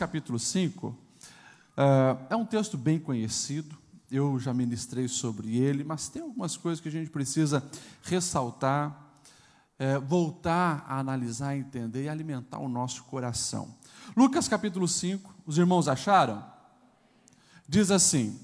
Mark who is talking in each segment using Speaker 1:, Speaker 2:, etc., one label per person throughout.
Speaker 1: capítulo 5 é um texto bem conhecido, eu já ministrei sobre ele, mas tem algumas coisas que a gente precisa ressaltar, voltar a analisar, entender e alimentar o nosso coração. Lucas capítulo 5, os irmãos acharam? Diz assim: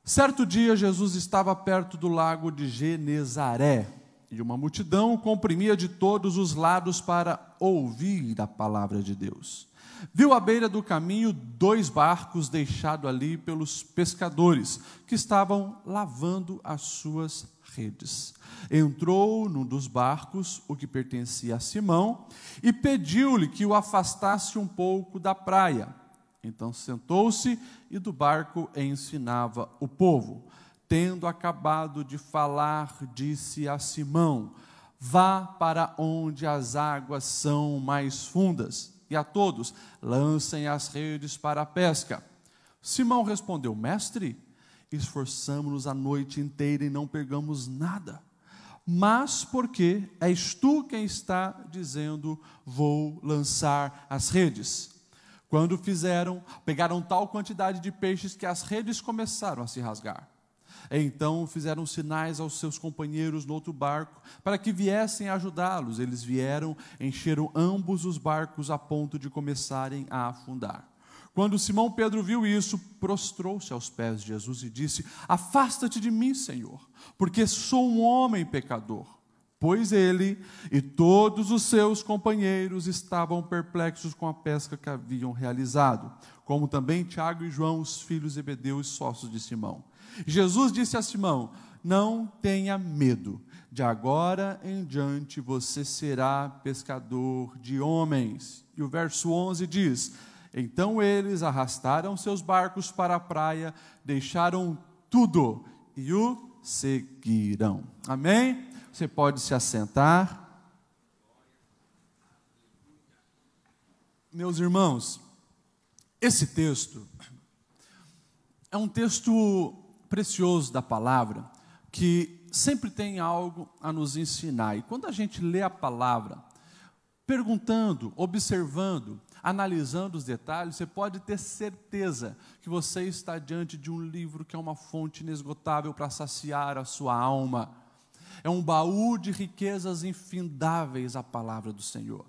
Speaker 1: certo dia Jesus estava perto do lago de Genezaré, e uma multidão o comprimia de todos os lados para ouvir a palavra de Deus. Viu à beira do caminho 2 barcos deixados ali pelos pescadores, que estavam lavando as suas redes. Entrou num dos barcos, o que pertencia a Simão, e pediu-lhe que o afastasse um pouco da praia. Então sentou-se e do barco ensinava o povo. Tendo acabado de falar, disse a Simão: vá para onde as águas são mais fundas, e a todos: lancem as redes para a pesca. Simão respondeu: mestre, esforçamo-nos a noite inteira e não pegamos nada. Mas porque és tu quem está dizendo: vou lançar as redes. Quando fizeram, pegaram tal quantidade de peixes que as redes começaram a se rasgar. Então fizeram sinais aos seus companheiros no outro barco, para que viessem ajudá-los. Eles vieram, encheram ambos os barcos a ponto de começarem a afundar. Quando Simão Pedro viu isso, prostrou-se aos pés de Jesus e disse: afasta-te de mim, Senhor, porque sou um homem pecador. Pois ele e todos os seus companheiros estavam perplexos com a pesca que haviam realizado, como também Tiago e João, os filhos de Zebedeu e sócios de Simão. Jesus disse a Simão: não tenha medo, de agora em diante você será pescador de homens. E o verso 11 diz: então eles arrastaram seus barcos para a praia, deixaram tudo e o seguiram. Amém? Você pode se assentar. Meus irmãos, esse texto é um texto precioso da palavra, que sempre tem algo a nos ensinar. E quando a gente lê a palavra, perguntando, observando, analisando os detalhes, você pode ter certeza que você está diante de um livro que é uma fonte inesgotável para saciar a sua alma. É um baú de riquezas infindáveis a palavra do Senhor.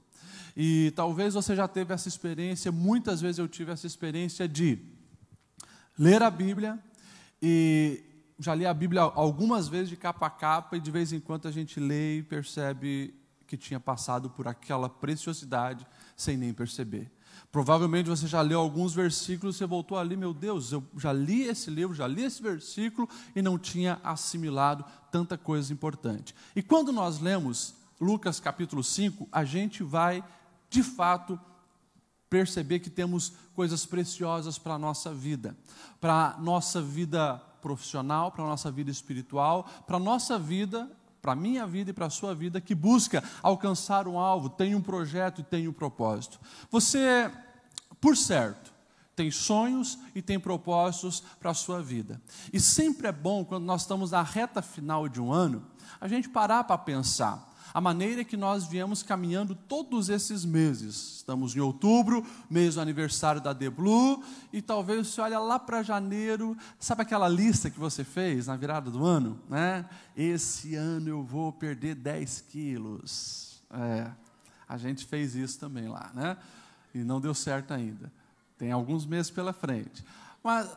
Speaker 1: E talvez você já teve essa experiência, muitas vezes eu tive essa experiência de ler a Bíblia, e já li a Bíblia algumas vezes de capa a capa, e de vez em quando a gente lê e percebe que tinha passado por aquela preciosidade sem nem perceber. Provavelmente você já leu alguns versículos, você voltou ali: meu Deus, eu já li esse livro, já li esse versículo e não tinha assimilado tanta coisa importante. E quando nós lemos Lucas capítulo 5, a gente vai, de fato, perceber que temos coisas preciosas para a nossa vida profissional, para a nossa vida espiritual, para a nossa vida, para a minha vida e para a sua vida, que busca alcançar um alvo, tem um projeto e tem um propósito. Você, por certo, tem sonhos e tem propósitos para a sua vida. E sempre é bom, quando nós estamos na reta final de um ano, a gente parar para pensar a maneira que nós viemos caminhando todos esses meses. Estamos em outubro, mês do aniversário da The Blue, e talvez você olha lá para janeiro, sabe aquela lista que você fez na virada do ano? Né? Esse ano eu vou perder 10 quilos. A gente fez isso também lá, né? E não deu certo ainda. Tem alguns meses pela frente. Mas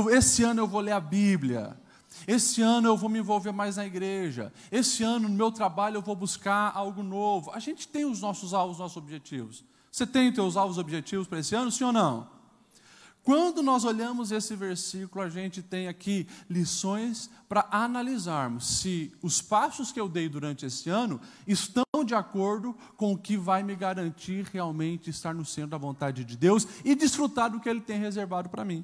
Speaker 1: esse ano eu vou ler a Bíblia. Esse ano eu vou me envolver mais na igreja. Esse ano, no meu trabalho, eu vou buscar algo novo. A gente tem os nossos alvos, os nossos objetivos. Você tem os seus alvos, objetivos para esse ano, sim ou não? Quando nós olhamos esse versículo, a gente tem aqui lições para analisarmos se os passos que eu dei durante esse ano estão de acordo com o que vai me garantir realmente estar no centro da vontade de Deus e desfrutar do que Ele tem reservado para mim.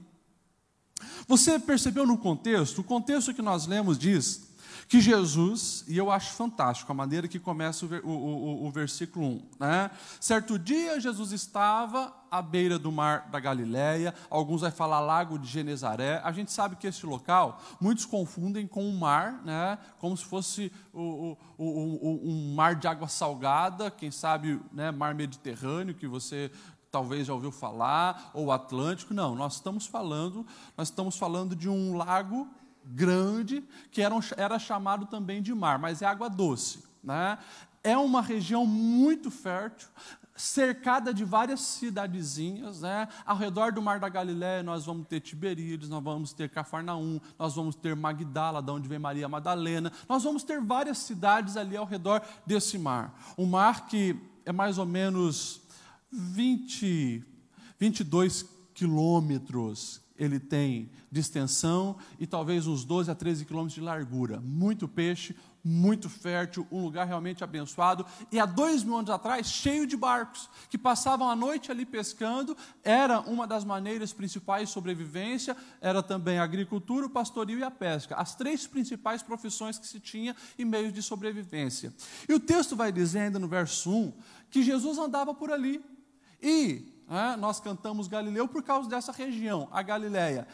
Speaker 1: Você percebeu no contexto? O contexto que nós lemos diz que Jesus, e eu acho fantástico a maneira que começa o versículo 1, né? Certo dia Jesus estava à beira do mar da Galileia, alguns vão falar lago de Genezaré. A gente sabe que esse local, muitos confundem com um mar, né? Como se fosse um mar de água salgada, quem sabe, né? Mar Mediterrâneo, que você talvez já ouviu falar, ou Atlântico. Não, nós estamos falando de um lago grande, que era chamado também de mar, mas é água doce, né? É uma região muito fértil, cercada de várias cidadezinhas, né? Ao redor do Mar da Galileia nós vamos ter Tiberíades, nós vamos ter Cafarnaum, nós vamos ter Magdala, de onde vem Maria Madalena, nós vamos ter várias cidades ali ao redor desse mar. Um mar que é mais ou menos 22 quilômetros ele tem de extensão e talvez uns 12 a 13 quilômetros de largura. Muito peixe, muito fértil, um lugar realmente abençoado. E há 2000 anos atrás, cheio de barcos, que passavam a noite ali pescando. Era uma das maneiras principais de sobrevivência, era também a agricultura, o pastorio e a pesca. As 3 principais profissões que se tinha em meios de sobrevivência. E o texto vai dizendo no verso 1, que Jesus andava por ali. E nós cantamos Galileu por causa dessa região, a Galileia.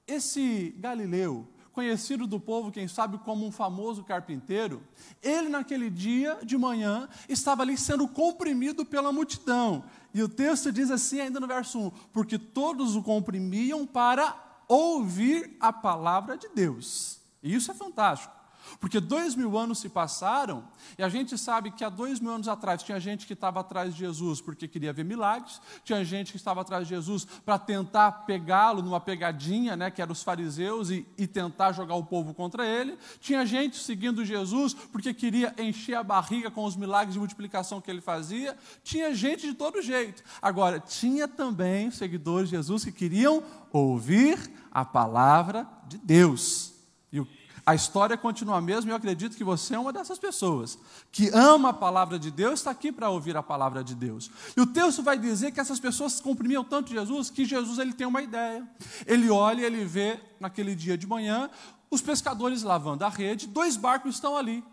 Speaker 1: Esse Galileu, conhecido do povo, quem sabe, como um famoso carpinteiro, ele naquele dia de manhã estava ali sendo comprimido pela multidão. E o texto diz assim ainda no verso 1, porque todos o comprimiam para ouvir a palavra de Deus. E isso é fantástico. Porque 2000 anos se passaram, e a gente sabe que há 2000 anos atrás tinha gente que estava atrás de Jesus porque queria ver milagres, tinha gente que estava atrás de Jesus para tentar pegá-lo numa pegadinha, né, que eram os fariseus, e tentar jogar o povo contra ele, tinha gente seguindo Jesus porque queria encher a barriga com os milagres de multiplicação que ele fazia, tinha gente de todo jeito. Agora, tinha também seguidores de Jesus que queriam ouvir a palavra de Deus. E a história continua a mesma, e eu acredito que você é uma dessas pessoas que ama a palavra de Deus, está aqui para ouvir a palavra de Deus. E o texto vai dizer que essas pessoas comprimiam tanto Jesus, que Jesus ele tem uma ideia. Ele olha e ele vê, naquele dia de manhã, os pescadores lavando a rede, 2 barcos estão ali,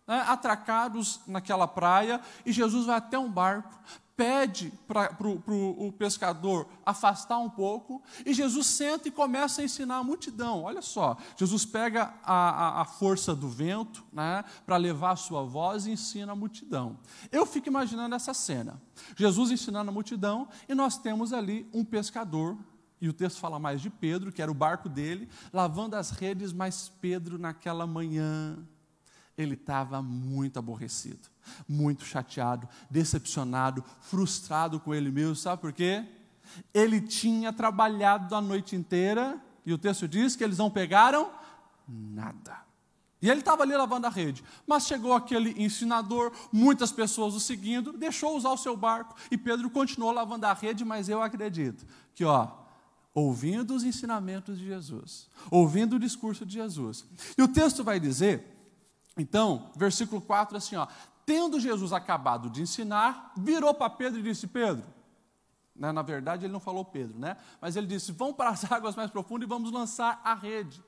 Speaker 1: né, atracados naquela praia, e Jesus vai até um barco, pede para o pescador afastar um pouco, e Jesus senta e começa a ensinar a multidão. Olha só, Jesus pega a força do vento, né, para levar a sua voz e ensina a multidão. Eu fico imaginando essa cena, Jesus ensinando a multidão, e nós temos ali um pescador, e o texto fala mais de Pedro, que era o barco dele, lavando as redes, mas Pedro naquela manhã, ele estava muito aborrecido, muito chateado, decepcionado, frustrado com ele mesmo. Sabe por quê? Ele tinha trabalhado a noite inteira, e o texto diz que eles não pegaram nada. E ele estava ali lavando a rede, mas chegou aquele ensinador, muitas pessoas o seguindo, deixou usar o seu barco, e Pedro continuou lavando a rede, mas eu acredito que, ouvindo os ensinamentos de Jesus, ouvindo o discurso de Jesus. E o texto vai dizer, então, versículo 4, assim, tendo Jesus acabado de ensinar, virou para Pedro e disse, Pedro, né, na verdade ele não falou Pedro, né, mas ele disse, vamos para as águas mais profundas e vamos lançar a rede.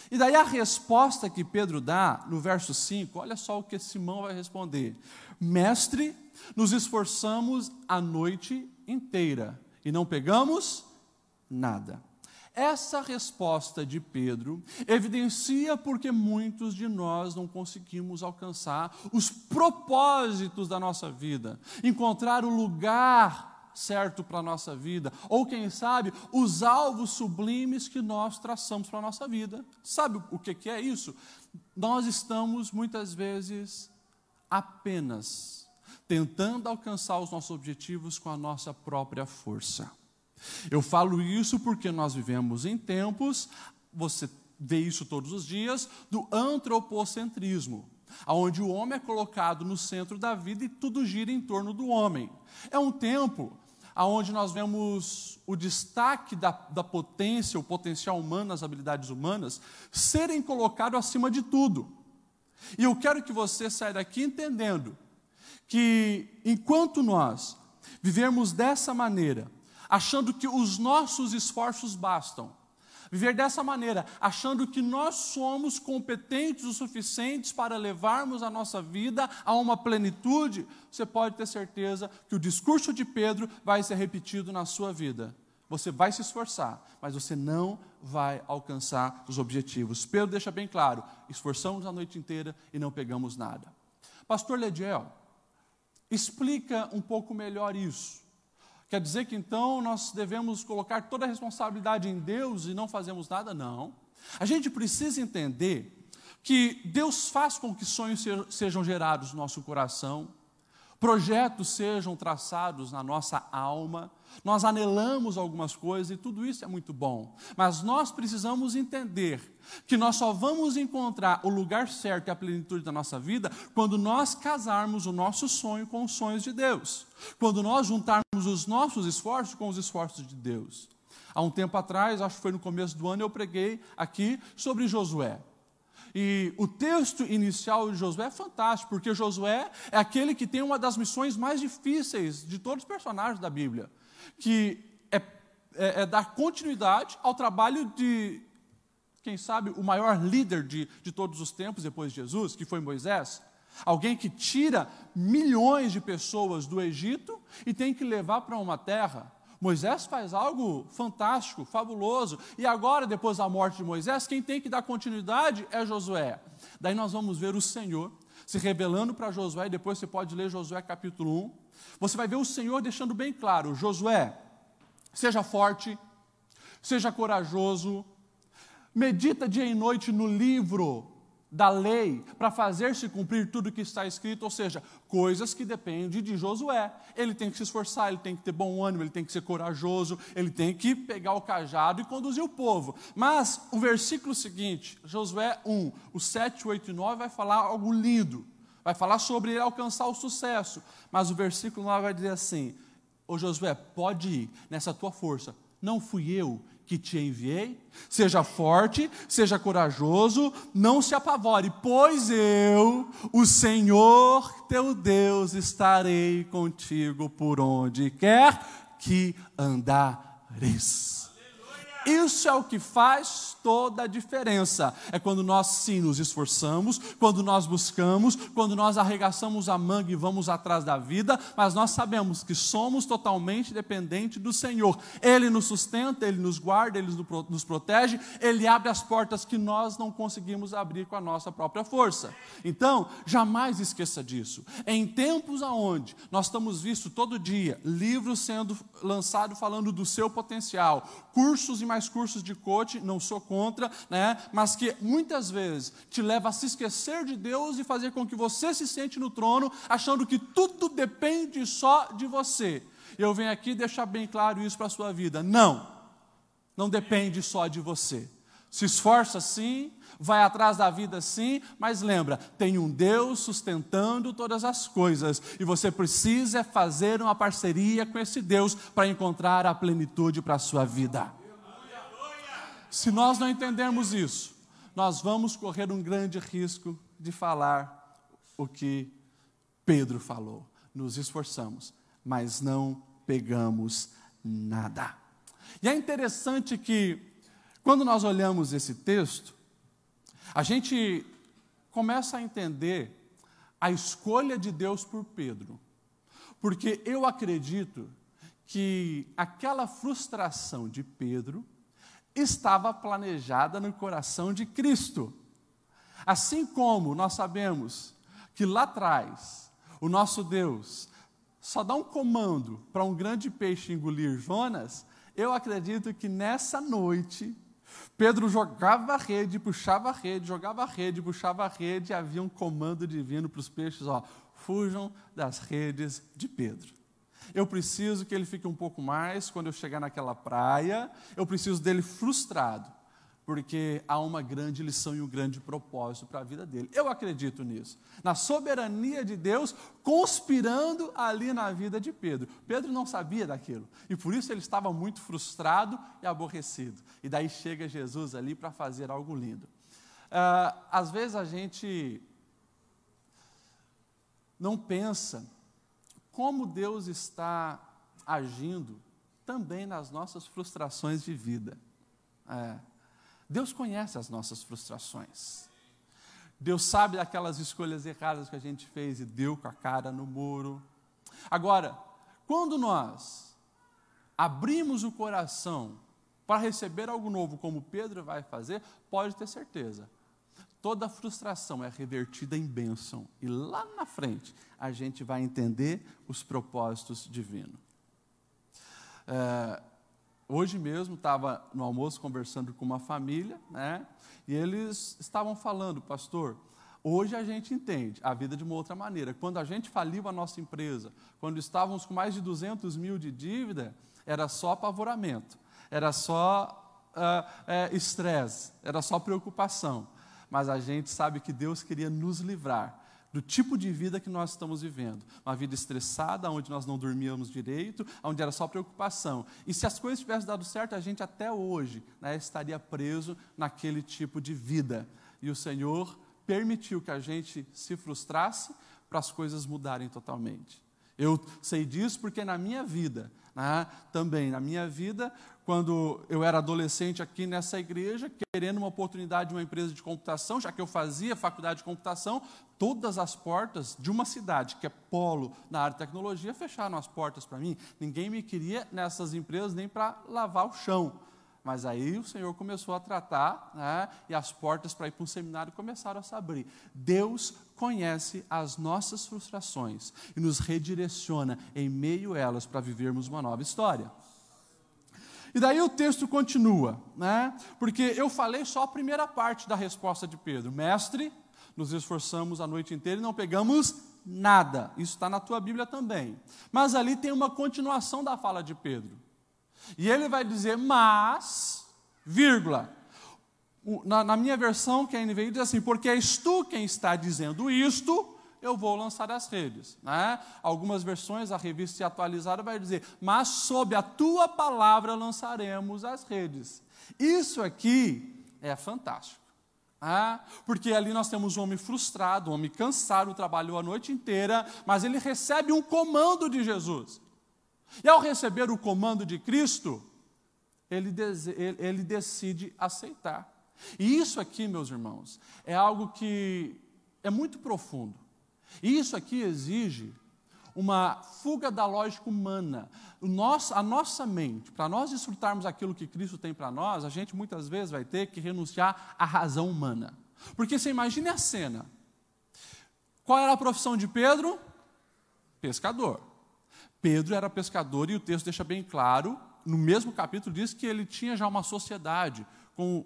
Speaker 1: E daí a resposta que Pedro dá, no verso 5, olha só o que Simão vai responder, mestre, nos esforçamos a noite inteira e não pegamos nada. Essa resposta de Pedro evidencia porque muitos de nós não conseguimos alcançar os propósitos da nossa vida, encontrar o lugar certo para a nossa vida, ou quem sabe, os alvos sublimes que nós traçamos para a nossa vida. Sabe o que é isso? Nós estamos muitas vezes apenas tentando alcançar os nossos objetivos com a nossa própria força. Eu falo isso porque nós vivemos em tempos, você vê isso todos os dias, do antropocentrismo, onde o homem é colocado no centro da vida e tudo gira em torno do homem. É um tempo onde nós vemos o destaque da potência, o potencial humano, as habilidades humanas, serem colocados acima de tudo. E eu quero que você saia daqui entendendo que enquanto nós vivermos dessa maneira, achando que os nossos esforços bastam, viver dessa maneira, achando que nós somos competentes o suficientes para levarmos a nossa vida a uma plenitude, você pode ter certeza que o discurso de Pedro vai ser repetido na sua vida. Você vai se esforçar, mas você não vai alcançar os objetivos. Pedro deixa bem claro, esforçamos a noite inteira e não pegamos nada. Pastor Lediel, explica um pouco melhor isso. Quer dizer que então nós devemos colocar toda a responsabilidade em Deus e não fazemos nada? Não. A gente precisa entender que Deus faz com que sonhos sejam gerados no nosso coração, projetos sejam traçados na nossa alma, nós anelamos algumas coisas e tudo isso é muito bom, mas nós precisamos entender que nós só vamos encontrar o lugar certo e a plenitude da nossa vida quando nós casarmos o nosso sonho com os sonhos de Deus, quando nós juntarmos os nossos esforços com os esforços de Deus. Há um tempo atrás, acho que foi no começo do ano, eu preguei aqui sobre Josué. E o texto inicial de Josué é fantástico, porque Josué é aquele que tem uma das missões mais difíceis de todos os personagens da Bíblia, que é dar continuidade ao trabalho de, quem sabe, o maior líder de todos os tempos depois de Jesus, que foi Moisés. Alguém que tira milhões de pessoas do Egito e tem que levar para uma terra. Moisés faz algo fantástico, fabuloso, e agora, depois da morte de Moisés, quem tem que dar continuidade é Josué. Daí nós vamos ver o Senhor se revelando para Josué, e depois você pode ler Josué capítulo 1, você vai ver o Senhor deixando bem claro: Josué, seja forte, seja corajoso, medita dia e noite no livro da lei, para fazer-se cumprir tudo o que está escrito, ou seja, coisas que dependem de Josué. Ele tem que se esforçar, ele tem que ter bom ânimo, ele tem que ser corajoso, ele tem que pegar o cajado e conduzir o povo. Mas o versículo seguinte, Josué 1, os 7, 8 e 9, vai falar algo lindo, vai falar sobre ele alcançar o sucesso, mas o versículo 9 vai dizer assim: ô Josué, pode ir nessa tua força, não fui eu que te enviei? Seja forte, seja corajoso, não se apavore, pois eu, o Senhor teu Deus, estarei contigo por onde quer que andares. Isso é o que faz toda a diferença. É quando nós sim nos esforçamos, quando nós buscamos, quando nós arregaçamos a manga e vamos atrás da vida, mas nós sabemos que somos totalmente dependentes do Senhor. Ele nos sustenta, Ele nos guarda, Ele nos protege, Ele abre as portas que nós não conseguimos abrir com a nossa própria força. Então, jamais esqueça disso. Em tempos onde nós estamos vistos todo dia, livros sendo lançados falando do seu potencial, cursos e mais cursos de coaching, não sou contra, né? Mas que muitas vezes te leva a se esquecer de Deus e fazer com que você se sente no trono, achando que tudo depende só de você. Eu venho aqui deixar bem claro isso para a sua vida. Não depende só de você. Se esforça sim, vai atrás da vida sim, mas lembra, tem um Deus sustentando todas as coisas, e você precisa fazer uma parceria com esse Deus para encontrar a plenitude para a sua vida. Se nós não entendermos isso, nós vamos correr um grande risco de falar o que Pedro falou. Nos esforçamos, mas não pegamos nada. E é interessante que, quando nós olhamos esse texto, a gente começa a entender a escolha de Deus por Pedro. Porque eu acredito que aquela frustração de Pedro estava planejada no coração de Cristo. Assim como nós sabemos que lá atrás, o nosso Deus só dá um comando para um grande peixe engolir Jonas, eu acredito que nessa noite, Pedro jogava a rede, puxava a rede, jogava a rede, puxava a rede, e havia um comando divino para os peixes: fujam das redes de Pedro. Eu preciso que ele fique um pouco mais quando eu chegar naquela praia, eu preciso dele frustrado, porque há uma grande lição e um grande propósito para a vida dele. Eu acredito nisso, na soberania de Deus conspirando ali na vida de Pedro. Pedro não sabia daquilo, e por isso ele estava muito frustrado e aborrecido. E daí chega Jesus ali para fazer algo lindo. Às vezes a gente não pensa como Deus está agindo também nas nossas frustrações de vida. Deus conhece as nossas frustrações. Deus sabe daquelas escolhas erradas que a gente fez e deu com a cara no muro. Agora, quando nós abrimos o coração para receber algo novo, como Pedro vai fazer, pode ter certeza, toda frustração é revertida em bênção. E lá na frente, a gente vai entender os propósitos divinos. Hoje mesmo estava no almoço conversando com uma família, né? E eles estavam falando, pastor, hoje a gente entende a vida de uma outra maneira. Quando a gente faliu a nossa empresa, quando estávamos com mais de 200 mil de dívida, era só apavoramento, era só estresse, era só preocupação. Mas a gente sabe que Deus queria nos livrar do tipo de vida que nós estamos vivendo. Uma vida estressada, onde nós não dormíamos direito, onde era só preocupação. E se as coisas tivessem dado certo, a gente até hoje, né, estaria preso naquele tipo de vida. E o Senhor permitiu que a gente se frustrasse para as coisas mudarem totalmente. Eu sei disso porque na minha vida, também na minha vida, quando eu era adolescente aqui nessa igreja, querendo uma oportunidade de uma empresa de computação, já que eu fazia faculdade de computação, todas as portas de uma cidade, que é polo na área de tecnologia, fecharam as portas para mim. Ninguém me queria nessas empresas nem para lavar o chão. Mas aí o Senhor começou a tratar, né, e as portas para ir para um seminário começaram a se abrir. Deus conhece as nossas frustrações e nos redireciona em meio a elas para vivermos uma nova história. E daí o texto continua, né, porque eu falei só a primeira parte da resposta de Pedro. Mestre, nos esforçamos a noite inteira e não pegamos nada. Isso está na tua Bíblia também. Mas ali tem uma continuação da fala de Pedro. E ele vai dizer, mas, vírgula, na minha versão, que é a NVI, diz assim, porque és tu quem está dizendo isto, eu vou lançar as redes. Né? Algumas versões, a revista atualizada vai dizer, mas sob a tua palavra lançaremos as redes. Isso aqui é fantástico. Porque ali nós temos um homem frustrado, um homem cansado, trabalhou a noite inteira, mas ele recebe um comando de Jesus. E ao receber o comando de Cristo, ele decide aceitar. E isso aqui, meus irmãos, é algo que é muito profundo. E isso aqui exige uma fuga da lógica humana. A nossa mente, para nós desfrutarmos aquilo que Cristo tem para nós, a gente muitas vezes vai ter que renunciar à razão humana. Porque você imagine a cena. Qual era a profissão de Pedro? Pescador. Pedro era pescador e o texto deixa bem claro, no mesmo capítulo diz que ele tinha já uma sociedade com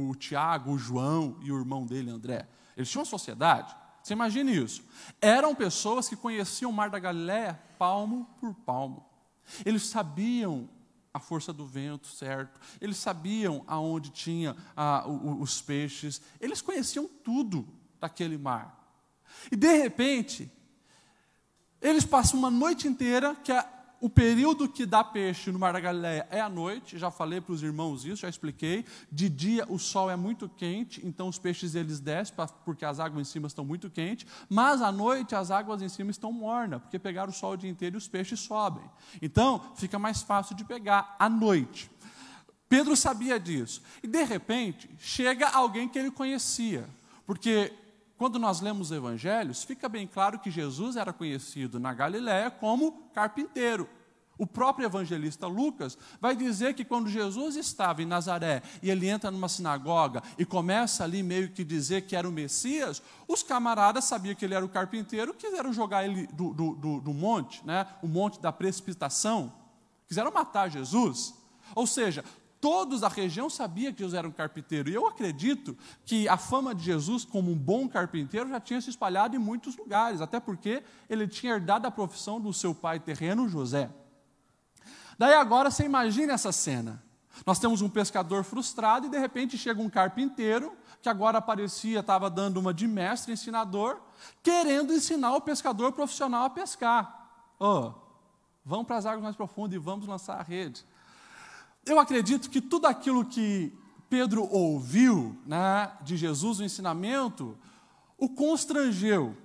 Speaker 1: o Tiago, o João e o irmão dele, André. Eles tinham uma sociedade, você imagine isso. Eram pessoas que conheciam o Mar da Galileia palmo por palmo. Eles sabiam a força do vento, certo? Eles sabiam aonde tinha os peixes. Eles conheciam tudo daquele mar. E de repente, eles passam uma noite inteira, que o período que dá peixe no Mar da Galileia é a noite, já falei para os irmãos isso, já expliquei. De dia o sol é muito quente, então os peixes eles descem, porque as águas em cima estão muito quentes, mas à noite as águas em cima estão mornas, porque pegaram o sol o dia inteiro e os peixes sobem. Então fica mais fácil de pegar à noite. Pedro sabia disso. E de repente chega alguém que ele conhecia, porque quando nós lemos os evangelhos, fica bem claro que Jesus era conhecido na Galiléia como carpinteiro. O próprio evangelista Lucas vai dizer que quando Jesus estava em Nazaré e ele entra numa sinagoga e começa ali meio que dizer que era o Messias, os camaradas sabiam que ele era o carpinteiro, quiseram jogar ele do monte, né? O monte da precipitação, quiseram matar Jesus. Ou seja, todos da região sabiam que Jesus era um carpinteiro. E eu acredito que a fama de Jesus como um bom carpinteiro já tinha se espalhado em muitos lugares, até porque ele tinha herdado a profissão do seu pai terreno, José. Daí agora você imagina essa cena. Nós temos um pescador frustrado e de repente chega um carpinteiro, que agora estava dando uma de mestre, ensinador, querendo ensinar o pescador profissional a pescar. Vamos para as águas mais profundas e vamos lançar a rede. Eu acredito que tudo aquilo que Pedro ouviu, né, de Jesus, o ensinamento, o constrangeu.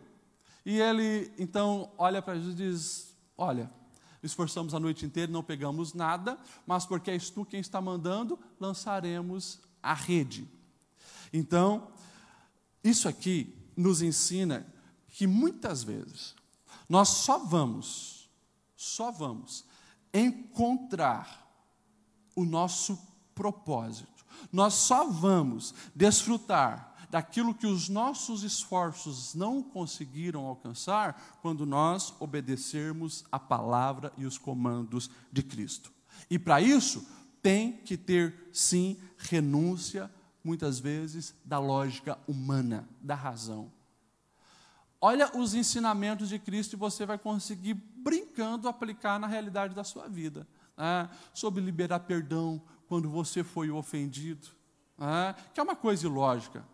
Speaker 1: E ele, então, olha para Jesus e diz, olha, esforçamos a noite inteira e não pegamos nada, mas porque és tu quem está mandando, lançaremos a rede. Então, isso aqui nos ensina que muitas vezes nós só vamos encontrar o nosso propósito. Nós só vamos desfrutar daquilo que os nossos esforços não conseguiram alcançar quando nós obedecermos a palavra e os comandos de Cristo. E para isso, tem que ter, sim, renúncia, muitas vezes, da lógica humana, da razão. Olha os ensinamentos de Cristo e você vai conseguir, brincando, aplicar na realidade da sua vida. Sobre liberar perdão quando você foi ofendido, que é uma coisa ilógica.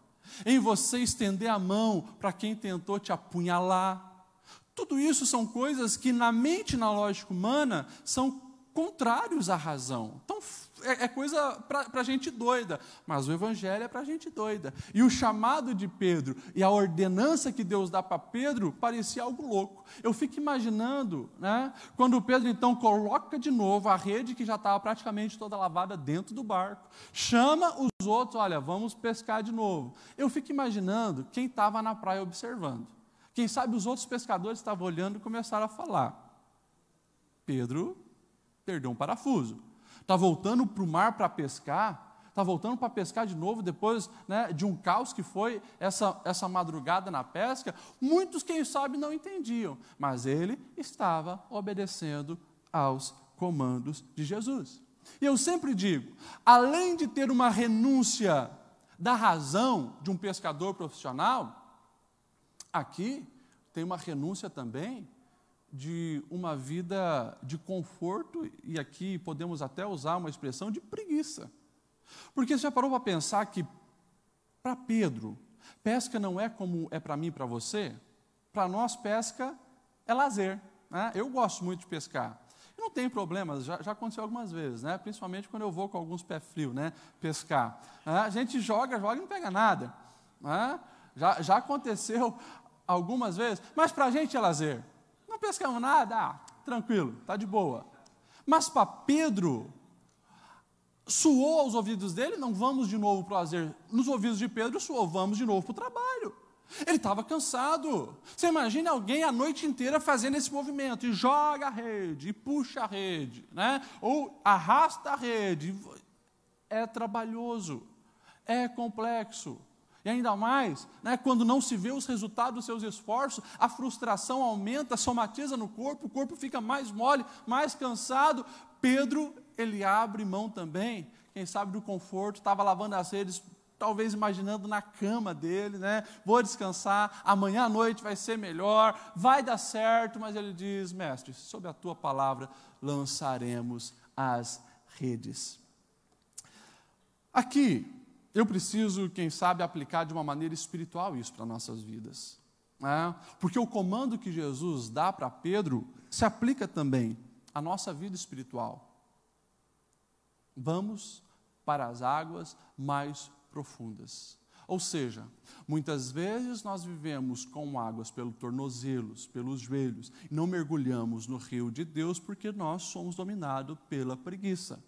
Speaker 1: Em você estender a mão para quem tentou te apunhalar. Tudo isso são coisas que na mente e na lógica humana são contrários à razão. Então, é coisa para gente doida, mas o Evangelho é para gente doida. E o chamado de Pedro e a ordenança que Deus dá para Pedro parecia algo louco. Eu fico imaginando, quando Pedro então coloca de novo a rede que já estava praticamente toda lavada dentro do barco, chama os outros, olha, vamos pescar de novo. Eu fico imaginando quem estava na praia observando. Quem sabe os outros pescadores estavam olhando e começaram a falar. Pedro perdeu um parafuso. Está voltando para o mar para pescar, está voltando para pescar de novo depois de um caos que foi essa madrugada na pesca. Muitos, quem sabe, não entendiam, mas ele estava obedecendo aos comandos de Jesus. E eu sempre digo, além de ter uma renúncia da razão de um pescador profissional, aqui tem uma renúncia também de uma vida de conforto, e aqui podemos até usar uma expressão de preguiça. Porque você já parou para pensar que, para Pedro, pesca não é como é para mim e para você? Para nós, pesca é lazer. Eu gosto muito de pescar. E não tem problema, já aconteceu algumas vezes, principalmente quando eu vou com alguns pés frios, pescar. A gente joga e não pega nada. Já aconteceu algumas vezes, mas para a gente é lazer. Não pescamos nada, tranquilo, está de boa. Mas para Pedro, soou aos ouvidos dele, não vamos de novo para o lazer. Nos ouvidos de Pedro, soou, vamos de novo para o trabalho. Ele estava cansado. Você imagina alguém a noite inteira fazendo esse movimento, e joga a rede, e puxa a rede, ou arrasta a rede. É trabalhoso, é complexo. E ainda mais, quando não se vê os resultados dos seus esforços, a frustração aumenta, somatiza no corpo, o corpo fica mais mole, mais cansado. Pedro, ele abre mão também, quem sabe do conforto, estava lavando as redes, talvez imaginando na cama dele, vou descansar, amanhã à noite vai ser melhor, vai dar certo, mas ele diz, mestre, sob a tua palavra lançaremos as redes. Aqui, eu preciso, quem sabe, aplicar de uma maneira espiritual isso para nossas vidas. Porque o comando que Jesus dá para Pedro se aplica também à nossa vida espiritual. Vamos para as águas mais profundas. Ou seja, muitas vezes nós vivemos com águas pelos tornozelos, pelos joelhos, e não mergulhamos no rio de Deus porque nós somos dominados pela preguiça.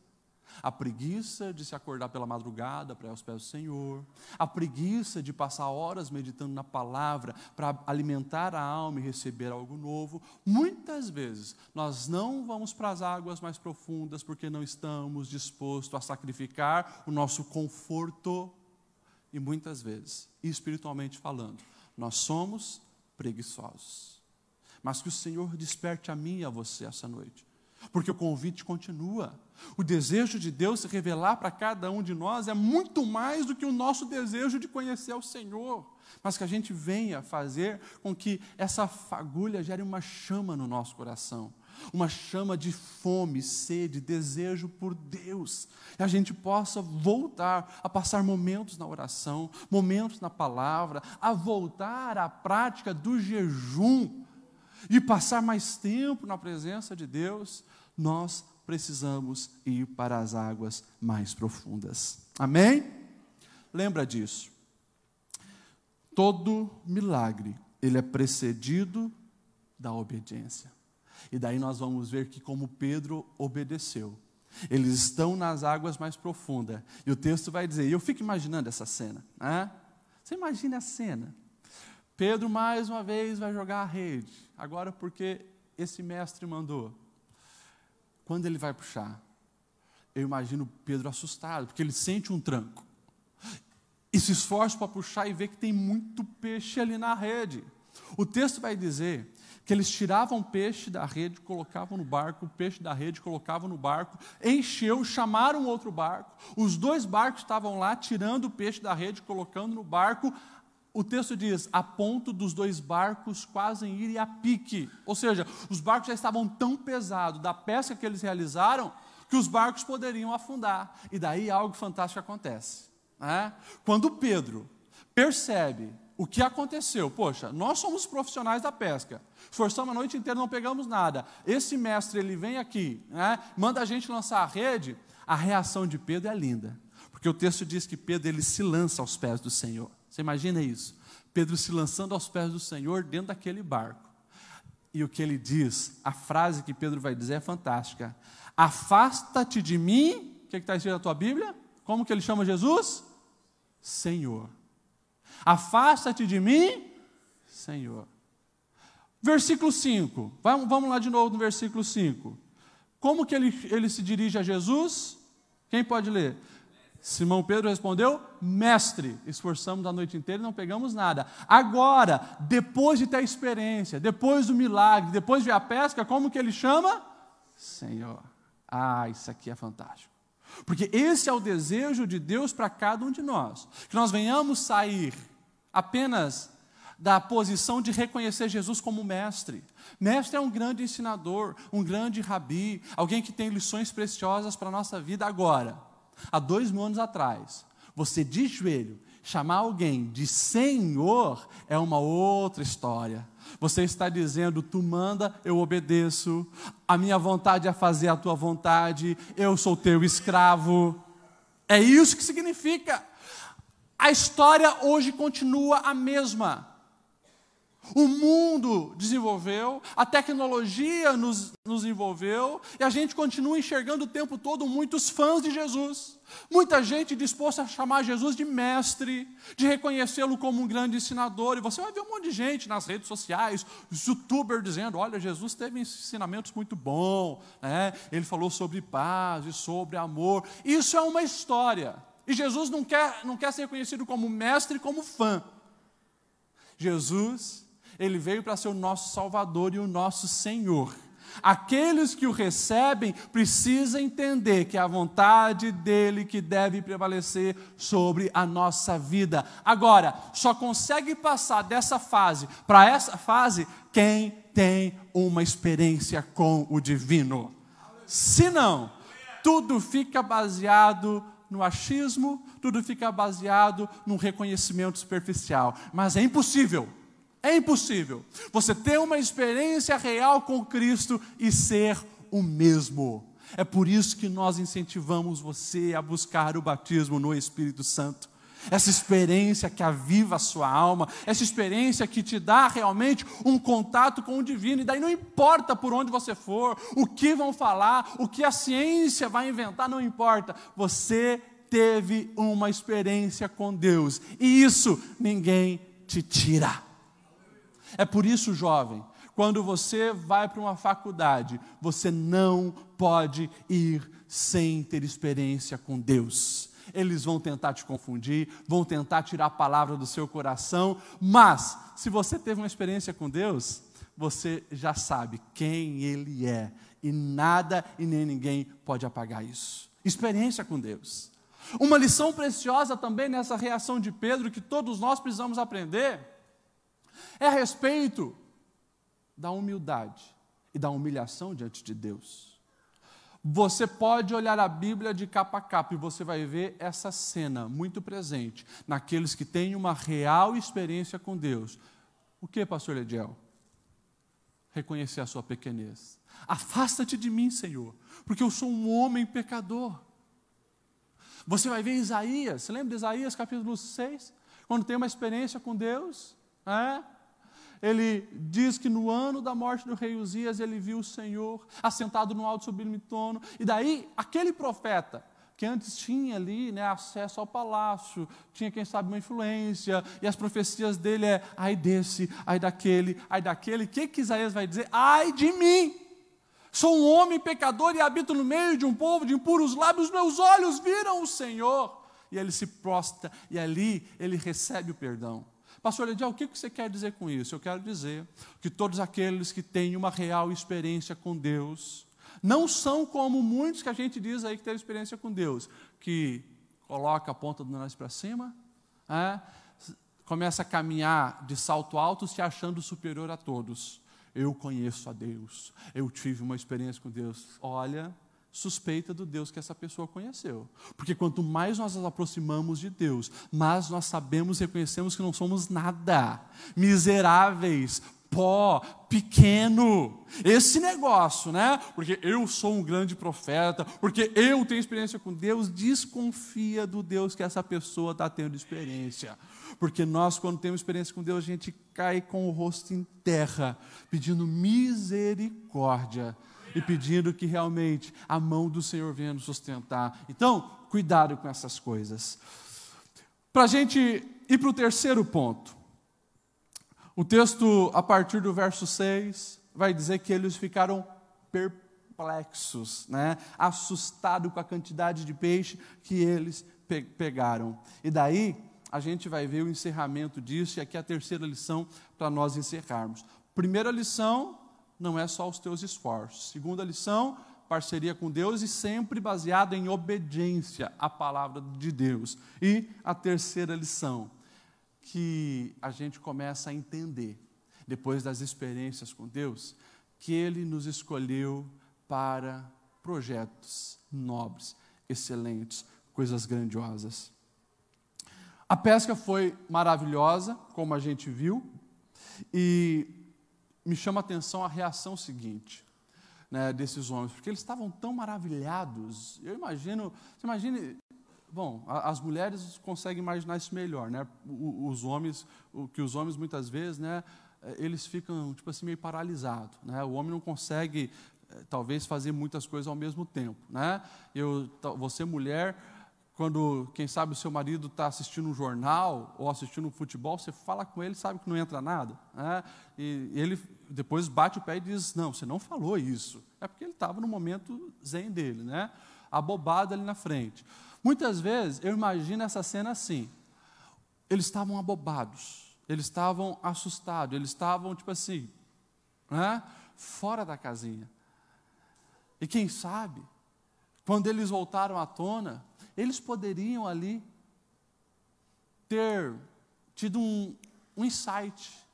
Speaker 1: A preguiça de se acordar pela madrugada para ir aos pés do Senhor, a preguiça de passar horas meditando na palavra para alimentar a alma e receber algo novo. Muitas vezes nós não vamos para as águas mais profundas porque não estamos dispostos a sacrificar o nosso conforto. E muitas vezes, espiritualmente falando, nós somos preguiçosos. Mas que o Senhor desperte a mim e a você essa noite. Porque o convite continua. O desejo de Deus se revelar para cada um de nós é muito mais do que o nosso desejo de conhecer o Senhor. Mas que a gente venha fazer com que essa fagulha gere uma chama no nosso coração. Uma chama de fome, sede, desejo por Deus. E a gente possa voltar a passar momentos na oração, momentos na palavra, a voltar à prática do jejum, de passar mais tempo na presença de Deus. Nós precisamos ir para as águas mais profundas. Amém? Lembra disso. Todo milagre, ele é precedido da obediência. E daí nós vamos ver que como Pedro obedeceu, eles estão nas águas mais profundas. E o texto vai dizer, e eu fico imaginando essa cena. Você imagina a cena. Pedro mais uma vez vai jogar a rede. Agora porque esse mestre mandou. Quando ele vai puxar, eu imagino Pedro assustado, porque ele sente um tranco. E se esforça para puxar e vê que tem muito peixe ali na rede. O texto vai dizer que eles tiravam peixe da rede, colocavam no barco, o peixe da rede colocavam no barco, encheu, chamaram outro barco, os 2 barcos estavam lá tirando o peixe da rede, colocando no barco. O texto diz, a ponto dos 2 barcos quase irem a pique, ou seja, os barcos já estavam tão pesados da pesca que eles realizaram, que os barcos poderiam afundar, e daí algo fantástico acontece, né? Quando Pedro percebe o que aconteceu, poxa, nós somos profissionais da pesca, esforçamos a noite inteira, não pegamos nada, esse mestre, ele vem aqui, né, manda a gente lançar a rede. A reação de Pedro é linda, porque o texto diz que Pedro, ele se lança aos pés do Senhor. Você imagina isso? Pedro se lançando aos pés do Senhor dentro daquele barco, e o que ele diz, a frase que Pedro vai dizer é fantástica: afasta-te de mim. O que está escrito na tua Bíblia? Como que ele chama Jesus? Senhor. Afasta-te de mim, Senhor. Versículo 5. Vamos lá de novo no versículo 5. Como que ele se dirige a Jesus? Quem pode ler? Simão Pedro respondeu: mestre, esforçamos a noite inteira e não pegamos nada. Agora, depois de ter a experiência, depois do milagre, depois de ver a pesca, como que ele chama? Senhor. Ah, isso aqui é fantástico. Porque esse é o desejo de Deus para cada um de nós. Que nós venhamos sair apenas da posição de reconhecer Jesus como mestre. Mestre é um grande ensinador, um grande rabi, alguém que tem lições preciosas para a nossa vida agora. Há 2000 anos atrás, você de joelho, chamar alguém de Senhor é uma outra história. Você está dizendo, tu manda, eu obedeço, a minha vontade é fazer a tua vontade, eu sou teu escravo. É isso que significa. A história hoje continua a mesma. O mundo desenvolveu, a tecnologia nos envolveu, e a gente continua enxergando o tempo todo muitos fãs de Jesus. Muita gente disposta a chamar Jesus de mestre, de reconhecê-lo como um grande ensinador. E você vai ver um monte de gente nas redes sociais, youtuber dizendo, olha, Jesus teve ensinamentos muito bons, né? Ele falou sobre paz e sobre amor. Isso é uma história. E Jesus não quer ser reconhecido como mestre, como fã. Jesus, ele veio para ser o nosso Salvador e o nosso Senhor. Aqueles que o recebem precisam entender que é a vontade dele que deve prevalecer sobre a nossa vida. Agora, só consegue passar dessa fase para essa fase quem tem uma experiência com o divino. Se não, tudo fica baseado no achismo, tudo fica baseado no reconhecimento superficial. Mas é impossível. É impossível você ter uma experiência real com Cristo e ser o mesmo. É por isso que nós incentivamos você a buscar o batismo no Espírito Santo. Essa experiência que aviva a sua alma, essa experiência que te dá realmente um contato com o divino. E daí não importa por onde você for, o que vão falar, o que a ciência vai inventar, não importa. Você teve uma experiência com Deus. E isso ninguém te tira. É por isso, jovem, quando você vai para uma faculdade, você não pode ir sem ter experiência com Deus. Eles vão tentar te confundir, vão tentar tirar a palavra do seu coração, mas se você teve uma experiência com Deus, você já sabe quem Ele é, e nada e nem ninguém pode apagar isso. Experiência com Deus. Uma lição preciosa também nessa reação de Pedro, que todos nós precisamos aprender, é a respeito da humildade e da humilhação diante de Deus. Você pode olhar a Bíblia de capa a capa e você vai ver essa cena muito presente naqueles que têm uma real experiência com Deus. O que, pastor Lediel? Reconhecer a sua pequenez. Afasta-te de mim, Senhor, porque eu sou um homem pecador. Você vai ver Isaías, você lembra de Isaías capítulo 6? Quando tem uma experiência com Deus, ele diz que no ano da morte do rei Uzias, ele viu o Senhor assentado no alto sublime trono, e daí aquele profeta, que antes tinha ali acesso ao palácio, tinha quem sabe uma influência, e as profecias dele ai desse, ai daquele, o que Isaías vai dizer? Ai de mim, sou um homem pecador e habito no meio de um povo de impuros lábios, meus olhos viram o Senhor, e ele se prostra, e ali ele recebe o perdão. Pastor Ediel, o que você quer dizer com isso? Eu quero dizer que todos aqueles que têm uma real experiência com Deus, não são como muitos que a gente diz aí que tem experiência com Deus, que coloca a ponta do nariz para cima, começa a caminhar de salto alto se achando superior a todos. Eu conheço a Deus, eu tive uma experiência com Deus. Olha, suspeita do Deus que essa pessoa conheceu. Porque quanto mais nós nos aproximamos de Deus, mais nós sabemos e reconhecemos que não somos nada, miseráveis, pó, pequeno. Esse negócio, né? Porque eu sou um grande profeta, porque eu tenho experiência com Deus, desconfia do Deus que essa pessoa está tendo experiência. Porque nós, quando temos experiência com Deus, a gente cai com o rosto em terra, pedindo misericórdia e pedindo que realmente a mão do Senhor venha nos sustentar. Então, cuidado com essas coisas. Para a gente ir para o terceiro ponto, o texto, a partir do verso 6, vai dizer que eles ficaram perplexos, né? Assustados com a quantidade de peixe que eles pegaram. E daí, a gente vai ver o encerramento disso, e aqui é a terceira lição para nós encerrarmos. Primeira lição, não é só os teus esforços. Segunda lição, parceria com Deus e sempre baseado em obediência à palavra de Deus. E a terceira lição, que a gente começa a entender, depois das experiências com Deus, que Ele nos escolheu para projetos nobres, excelentes, coisas grandiosas. A pesca foi maravilhosa, como a gente viu, e me chama a atenção a reação seguinte, né, desses homens, porque eles estavam tão maravilhados. Eu imagino, você imagine, bom, as mulheres conseguem imaginar isso melhor, né? Os homens muitas vezes, né, eles ficam tipo assim meio paralisados, né? O homem não consegue talvez fazer muitas coisas ao mesmo tempo, né? Você mulher, quando, quem sabe, o seu marido está assistindo um jornal ou assistindo um futebol, você fala com ele, sabe que não entra nada, né? E ele depois bate o pé e diz, não, você não falou isso. É porque ele estava no momento zen dele, né? Abobado ali na frente. Muitas vezes, eu imagino essa cena assim, eles estavam abobados, eles estavam assustados, eles estavam, tipo assim, né? Fora da casinha. E quem sabe, quando eles voltaram à tona, eles poderiam ali ter tido um insight.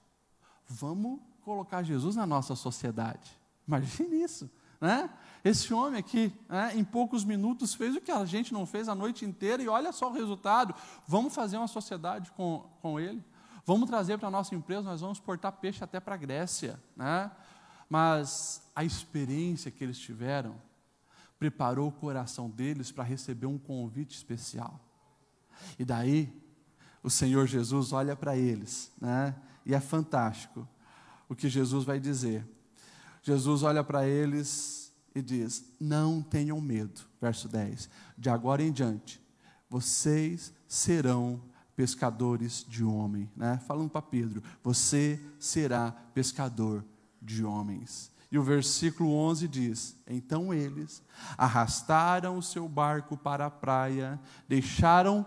Speaker 1: Vamos colocar Jesus na nossa sociedade. Imagine isso, né? Esse homem aqui, né, em poucos minutos, fez o que a gente não fez a noite inteira, e olha só o resultado. Vamos fazer uma sociedade com ele. Vamos trazer para a nossa empresa, nós vamos exportar peixe até para a Grécia, né? Mas a experiência que eles tiveram preparou o coração deles para receber um convite especial. E daí, o Senhor Jesus olha para eles, né? E é fantástico o que Jesus vai dizer. Jesus olha para eles e diz, não tenham medo, verso 10, de agora em diante, vocês serão pescadores de homem, né? Falando para Pedro, você será pescador de homens. E o versículo 11 diz, então eles arrastaram o seu barco para a praia, deixaram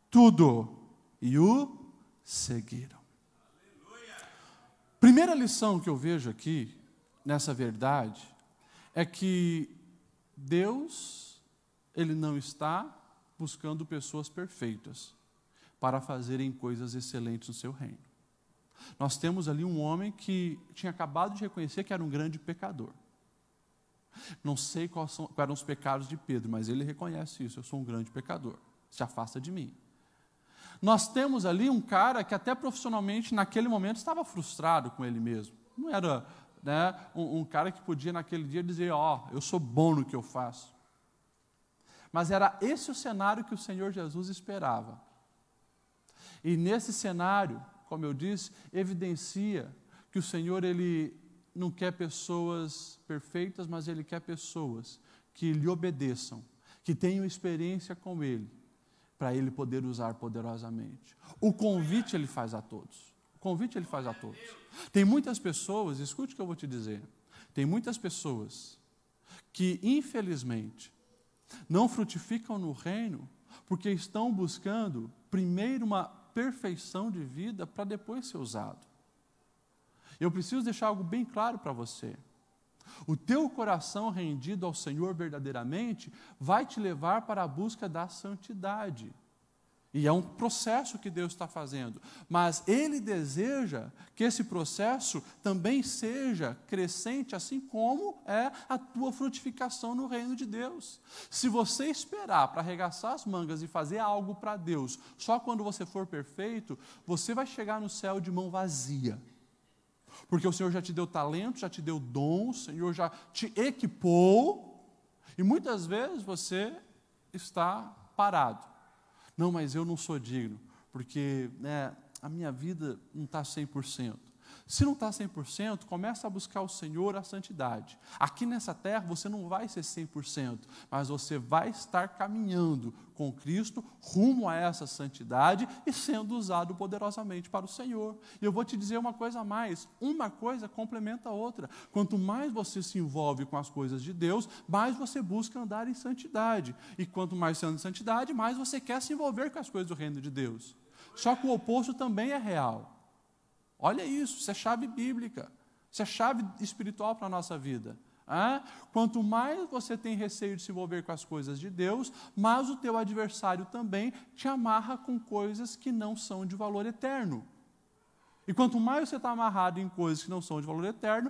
Speaker 1: tudo e o seguiram. Aleluia. Primeira lição que eu vejo aqui, nessa verdade, é que Deus, Ele não está buscando pessoas perfeitas para fazerem coisas excelentes no seu reino. Nós temos ali um homem que tinha acabado de reconhecer que era um grande pecador. Não sei quais eram os pecados de Pedro, mas ele reconhece isso, eu sou um grande pecador, se afasta de mim. Nós temos ali um cara que até profissionalmente naquele momento estava frustrado com ele mesmo. Não era, né, um cara que podia naquele dia dizer, eu sou bom no que eu faço. Mas era esse o cenário que o Senhor Jesus esperava. E nesse cenário, como eu disse, evidencia que o Senhor, Ele não quer pessoas perfeitas, mas Ele quer pessoas que lhe obedeçam, que tenham experiência com Ele, para Ele poder usar poderosamente. O convite Ele faz a todos. O convite Ele faz a todos. Tem muitas pessoas, escute o que eu vou te dizer, tem muitas pessoas que, infelizmente, não frutificam no reino porque estão buscando, primeiro, uma perfeição de vida para depois ser usado. Eu preciso deixar algo bem claro para você. O teu coração rendido ao Senhor verdadeiramente vai te levar para a busca da santidade. E é um processo que Deus está fazendo. Mas Ele deseja que esse processo também seja crescente, assim como é a tua frutificação no reino de Deus. Se você esperar para arregaçar as mangas e fazer algo para Deus, só quando você for perfeito, você vai chegar no céu de mão vazia. Porque o Senhor já te deu talento, já te deu dom, o Senhor já te equipou, e muitas vezes você está parado. Não, mas eu não sou digno, porque a minha vida não está 100%. Se não está 100%, começa a buscar o Senhor a santidade. Aqui nessa terra você não vai ser 100%, mas você vai estar caminhando com Cristo rumo a essa santidade e sendo usado poderosamente para o Senhor. E eu vou te dizer uma coisa a mais, uma coisa complementa a outra. Quanto mais você se envolve com as coisas de Deus, mais você busca andar em santidade. E quanto mais você anda em santidade, mais você quer se envolver com as coisas do reino de Deus. Só que o oposto também é real. Olha isso é chave bíblica, isso é chave espiritual para a nossa vida. Quanto mais você tem receio de se envolver com as coisas de Deus, mais o teu adversário também te amarra com coisas que não são de valor eterno. E quanto mais você está amarrado em coisas que não são de valor eterno,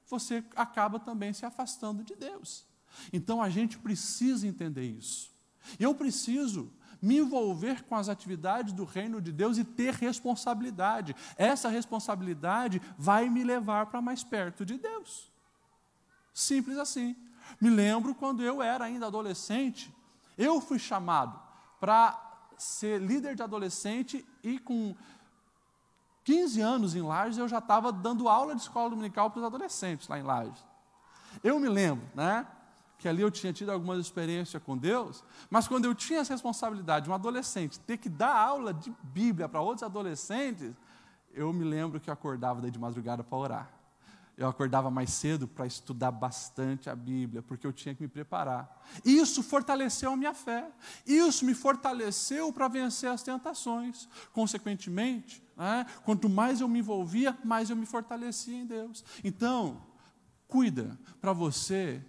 Speaker 1: você acaba também se afastando de Deus. Então a gente precisa entender isso. Eu preciso me envolver com as atividades do reino de Deus e ter responsabilidade. Essa responsabilidade vai me levar para mais perto de Deus. Simples assim. Me lembro quando eu era ainda adolescente, eu fui chamado para ser líder de adolescente e com 15 anos em Lages eu já estava dando aula de escola dominical para os adolescentes lá em Lages. Eu me lembro, que ali eu tinha tido algumas experiências com Deus, mas quando eu tinha essa responsabilidade de um adolescente ter que dar aula de Bíblia para outros adolescentes, eu me lembro que eu acordava daí de madrugada para orar. Eu acordava mais cedo para estudar bastante a Bíblia, porque eu tinha que me preparar. Isso fortaleceu a minha fé. Isso me fortaleceu para vencer as tentações. Consequentemente, quanto mais eu me envolvia, mais eu me fortalecia em Deus. Então, cuida para você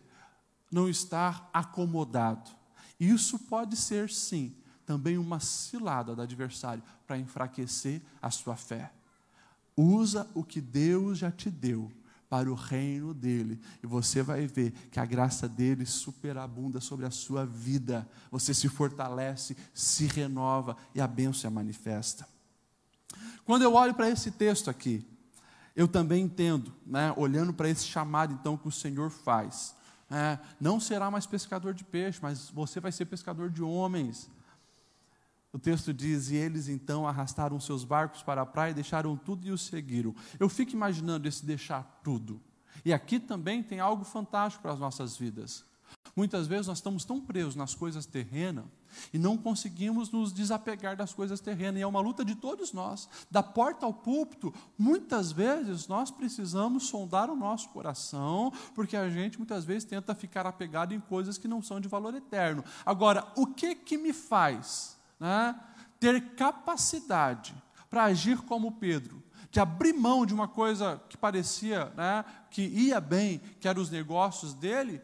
Speaker 1: não estar acomodado. Isso pode ser, sim, também uma cilada do adversário para enfraquecer a sua fé. Usa o que Deus já te deu para o reino dele, e você vai ver que a graça dele superabunda sobre a sua vida. Você se fortalece, se renova e a bênção é manifesta. Quando eu olho para esse texto aqui, eu também entendo, olhando para esse chamado então que o Senhor faz, não será mais pescador de peixe, mas você vai ser pescador de homens. O texto diz, e eles então arrastaram seus barcos para a praia, deixaram tudo e os seguiram. Eu fico imaginando esse deixar tudo. E aqui também tem algo fantástico para as nossas vidas. Muitas vezes nós estamos tão presos nas coisas terrenas e não conseguimos nos desapegar das coisas terrenas. E é uma luta de todos nós. Da porta ao púlpito, muitas vezes nós precisamos sondar o nosso coração, porque a gente muitas vezes tenta ficar apegado em coisas que não são de valor eterno. Agora, o que me faz ter capacidade para agir como Pedro? De abrir mão de uma coisa que parecia que ia bem, que eram os negócios dele,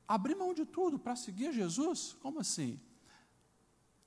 Speaker 1: abrir mão de tudo para seguir Jesus? Como assim?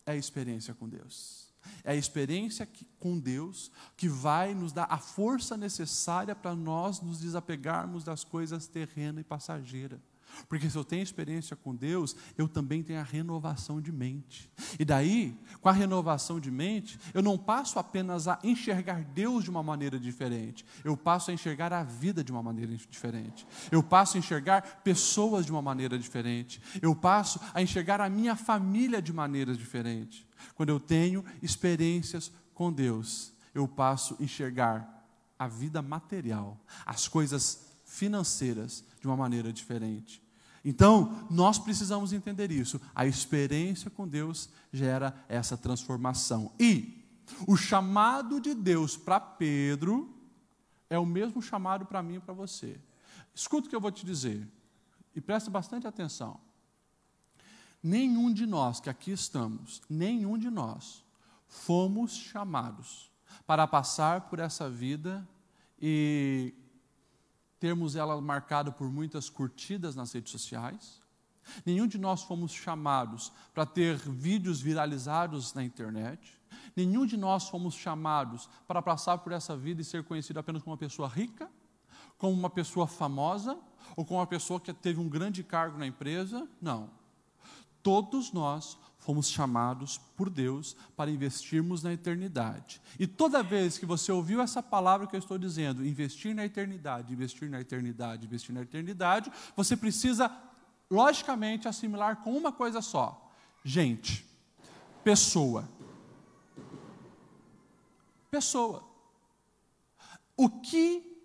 Speaker 1: É a experiência com Deus. É a experiência com Deus que vai nos dar a força necessária para nós nos desapegarmos das coisas terrenas e passageiras. Porque se eu tenho experiência com Deus, eu também tenho a renovação de mente. E daí, com a renovação de mente, eu não passo apenas a enxergar Deus de uma maneira diferente. Eu passo a enxergar a vida de uma maneira diferente. Eu passo a enxergar pessoas de uma maneira diferente. Eu passo a enxergar a minha família de maneira diferente. Quando eu tenho experiências com Deus, eu passo a enxergar a vida material, as coisas financeiras de uma maneira diferente. Então, nós precisamos entender isso. A experiência com Deus gera essa transformação. E o chamado de Deus para Pedro é o mesmo chamado para mim e para você. Escuta o que eu vou te dizer e presta bastante atenção. Nenhum de nós que aqui estamos, nenhum de nós fomos chamados para passar por essa vida e termos ela marcada por muitas curtidas nas redes sociais. Nenhum de nós fomos chamados para ter vídeos viralizados na internet. Nenhum de nós fomos chamados para passar por essa vida e ser conhecido apenas como uma pessoa rica, como uma pessoa famosa, ou como uma pessoa que teve um grande cargo na empresa. Não. Todos nós fomos chamados por Deus para investirmos na eternidade. E toda vez que você ouviu essa palavra que eu estou dizendo, investir na eternidade, investir na eternidade, investir na eternidade, você precisa, logicamente, assimilar com uma coisa só: gente, pessoa. Pessoa. O que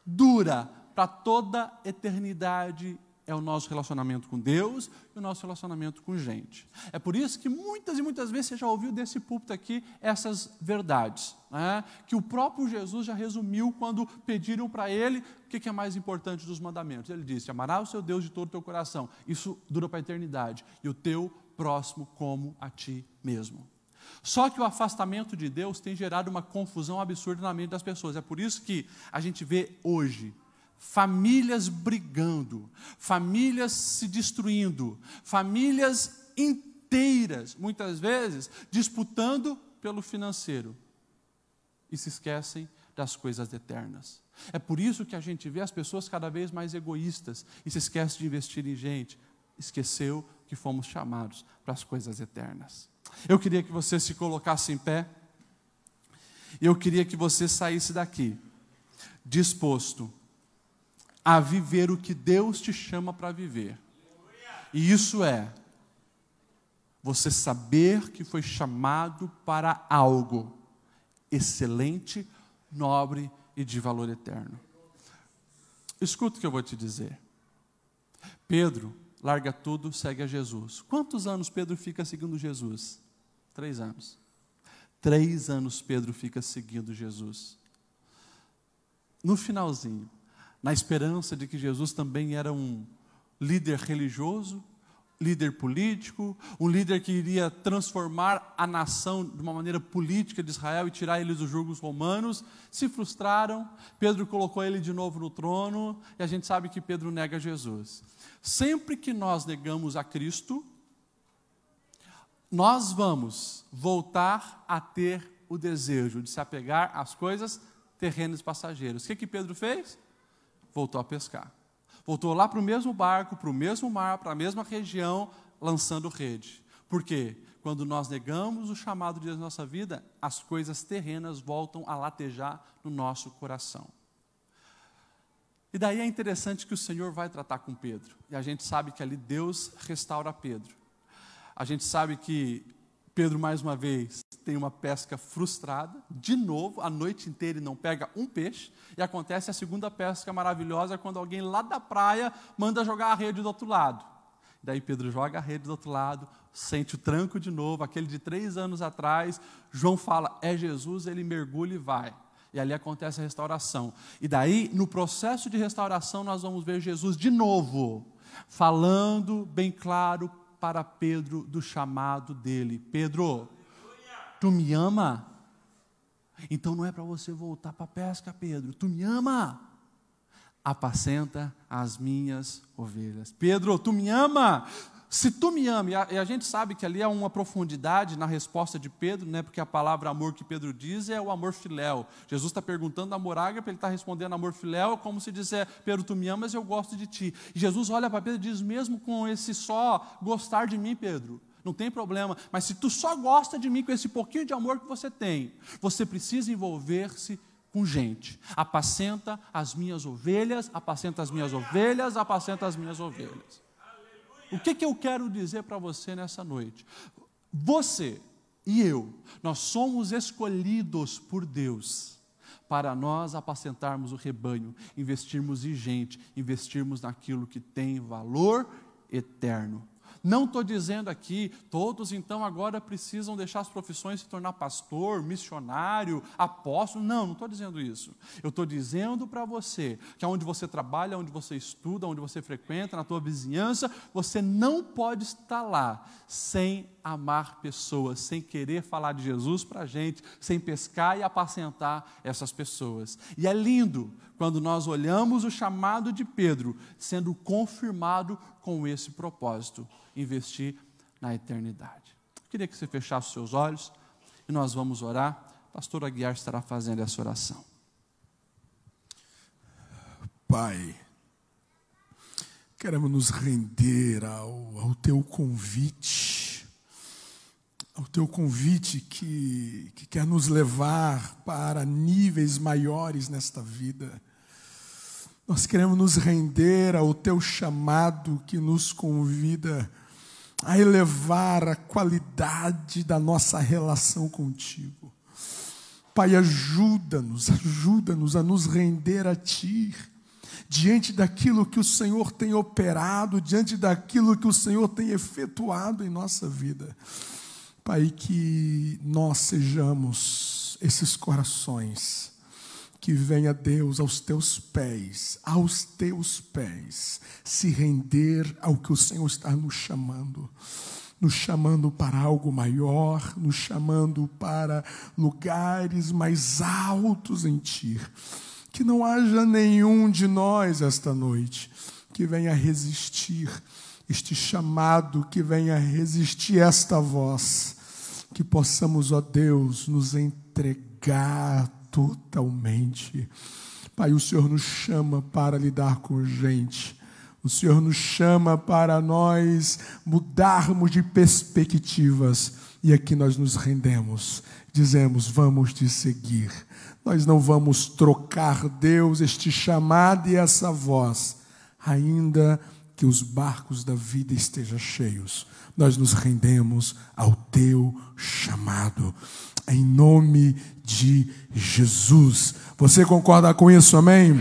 Speaker 1: dura para toda a eternidade é o nosso relacionamento com Deus e o nosso relacionamento com gente. É por isso que muitas e muitas vezes você já ouviu desse púlpito aqui essas verdades, né? Que o próprio Jesus já resumiu quando pediram para ele o que é mais importante dos mandamentos. Ele disse: amarás o seu Deus de todo o teu coração. Isso dura para a eternidade. E o teu próximo como a ti mesmo. Só que o afastamento de Deus tem gerado uma confusão absurda na mente das pessoas. É por isso que a gente vê hoje famílias brigando, famílias se destruindo, famílias inteiras, muitas vezes, disputando pelo financeiro. E se esquecem das coisas eternas. É por isso que a gente vê as pessoas cada vez mais egoístas e se esquece de investir em gente. Esqueceu que fomos chamados para as coisas eternas. Eu queria que você se colocasse em pé. E eu queria que você saísse daqui disposto a viver o que Deus te chama para viver. E isso é você saber que foi chamado para algo excelente, nobre e de valor eterno. Escuta o que eu vou te dizer. Pedro larga tudo, segue a Jesus. Quantos anos Pedro fica seguindo Jesus? 3 anos. 3 anos Pedro fica seguindo Jesus. No finalzinho, na esperança de que Jesus também era um líder religioso, líder político, um líder que iria transformar a nação de uma maneira política de Israel e tirar eles dos julgos romanos, se frustraram. Pedro colocou ele de novo no trono e a gente sabe que Pedro nega Jesus. Sempre que nós negamos a Cristo, nós vamos voltar a ter o desejo de se apegar às coisas terrenas e passageiras. O que Pedro fez? Voltou a pescar. Voltou lá para o mesmo barco, para o mesmo mar, para a mesma região, lançando rede. Por quê? Quando nós negamos o chamado de Deus na nossa vida, as coisas terrenas voltam a latejar no nosso coração. E daí é interessante que o Senhor vai tratar com Pedro. E a gente sabe que ali Deus restaura Pedro. A gente sabe que Pedro, mais uma vez, tem uma pesca frustrada, de novo, a noite inteira e não pega um peixe, e acontece a segunda pesca maravilhosa, quando alguém lá da praia manda jogar a rede do outro lado. Daí Pedro joga a rede do outro lado, sente o tranco de novo, aquele de 3 anos atrás, João fala, é Jesus, ele mergulha e vai. E ali acontece a restauração. E daí, no processo de restauração, nós vamos ver Jesus de novo, falando bem claro para Pedro do chamado dele. Pedro, tu me ama? Então não é para você voltar para a pesca, Pedro. Tu me ama? Apacenta as minhas ovelhas. Pedro, tu me ama? Se tu me ama, e a gente sabe que ali há uma profundidade na resposta de Pedro, né? Porque a palavra amor que Pedro diz é o amor filéu. Jesus está perguntando amor ágape, ele está respondendo amor filéu, como se disser, Pedro, tu me amas, eu gosto de ti. E Jesus olha para Pedro e diz, mesmo com esse só gostar de mim, Pedro, não tem problema, mas se tu só gosta de mim com esse pouquinho de amor que você tem, você precisa envolver-se com gente. Apacenta as minhas ovelhas, apacenta as minhas ovelhas, apacenta as minhas ovelhas. O que eu quero dizer para você nessa noite? Você e eu, nós somos escolhidos por Deus para nós apacentarmos o rebanho, investirmos em gente, investirmos naquilo que tem valor eterno. Não estou dizendo aqui, todos então agora precisam deixar as profissões se tornar pastor, missionário, apóstolo. Não estou dizendo isso. Eu estou dizendo para você que onde você trabalha, onde você estuda, onde você frequenta, na tua vizinhança, você não pode estar lá sem amar pessoas, sem querer falar de Jesus para a gente, sem pescar e apacentar essas pessoas. E é lindo quando nós olhamos o chamado de Pedro sendo confirmado com esse propósito, investir na eternidade. Eu queria que você fechasse os seus olhos e nós vamos orar. Pastor Aguiar estará fazendo essa oração.
Speaker 2: Pai, queremos nos render ao Teu convite, que quer nos levar para níveis maiores nesta vida. Nós queremos nos render ao Teu chamado que nos convida a elevar a qualidade da nossa relação contigo. Pai, ajuda-nos a nos render a Ti, diante daquilo que o Senhor tem operado, diante daquilo que o Senhor tem efetuado em nossa vida. Pai, que nós sejamos esses corações que vêm a Deus aos Teus pés, se render ao que o Senhor está nos chamando para algo maior, nos chamando para lugares mais altos em Ti. Que não haja nenhum de nós esta noite que venha resistir este chamado, que venha resistir esta voz, que possamos, ó Deus, nos entregar totalmente. Pai, o Senhor nos chama para lidar com gente, o Senhor nos chama para nós mudarmos de perspectivas, e aqui nós nos rendemos, dizemos, vamos te seguir. Nós não vamos trocar, Deus, este chamado e essa voz, ainda que os barcos da vida estejam cheios. Nós nos rendemos ao Teu chamado, em nome de Jesus. Você concorda com isso, amém?